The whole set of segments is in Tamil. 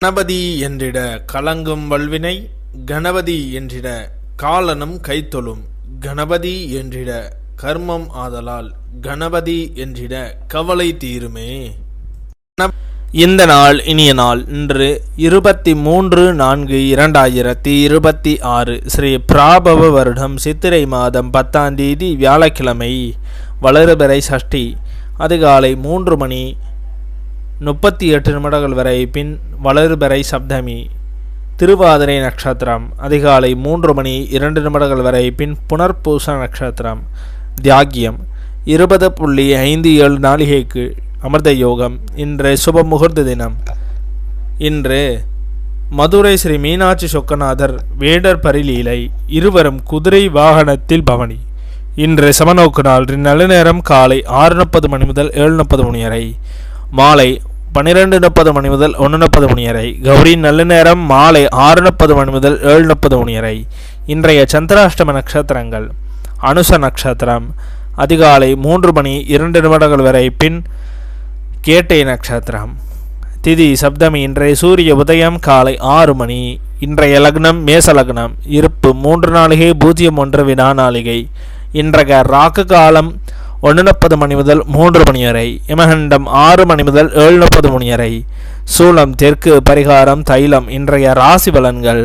கணபதி என்றிட கலங்கும் வல்வினை, கணபதி என்றிட காலனும் கைத்தொழும், கணபதி என்றிட கர்மம் ஆதலால், கணபதி என்றிட கவலை தீருமே. இந்த நாள் இனிய நாள். இன்று 23/4/2026 ஸ்ரீ பிராபவ வருடம் சித்திரை மாதம் 10ஆம் தேதி வியாழக்கிழமை. வளர்பிறை சஷ்டி. அதிகாலை 3:38 வரை. பின் வளர்பிறை சப்தமி. திருவாதிரை நட்சத்திரம். அதிகாலை 3:02 வரை. பின் புனர்பூச நட்சத்திரம். தியாகியம் 20.57 நாளிகைக்கு அமிர்த யோகம். இன்று சுப முகூர்த்த தினம். இன்று மதுரை ஸ்ரீ மீனாட்சி சொக்கநாதர் வேடர் பரிலீலை. இருவரும் குதிரை வாகனத்தில் பவனி. இன்று சமநோக்கு நாள். நல்ல நேரம் காலை 6:30 முதல் 7:30 வரை. மாலை 12:30 முதல் 1:30 வரை. கௌரி நல்ல நேரம் மாலை 6:30 முதல் 7:30 வரை. இன்றைய சந்திராஷ்டம நட்சத்திரங்கள். அனுச நட்சத்திரம். அதிகாலை 3:02 வரை. பின் கேட்டை நட்சத்திரம். திதி சப்தமி. இன்றைய சூரிய உதயம் காலை 6 மணி. இன்றைய லக்னம் மேச லக்னம். இருப்பு 3 நாளிகை 01 வினா நாளிகை. இன்றைய ராக்கு காலம் 1:30 முதல் 3 வரை. யமகண்டம் 6 முதல் 7:30 வரை. சூலம் தெற்கு. பரிகாரம் தைலம். இன்றைய ராசி பலன்கள்.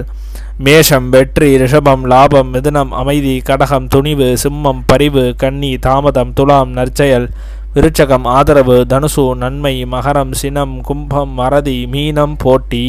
மேஷம் வெற்றி, ரிஷபம் லாபம், மிதுனம் அமைதி, கடகம் துணிவு, சிம்மம் பரிவு, கன்னி தாமதம், துலாம் நற்செயல், விருச்சகம் ஆதரவு, தனுசு நன்மை, மகரம் சினம், கும்பம் மறதி, மீனம் போட்டி.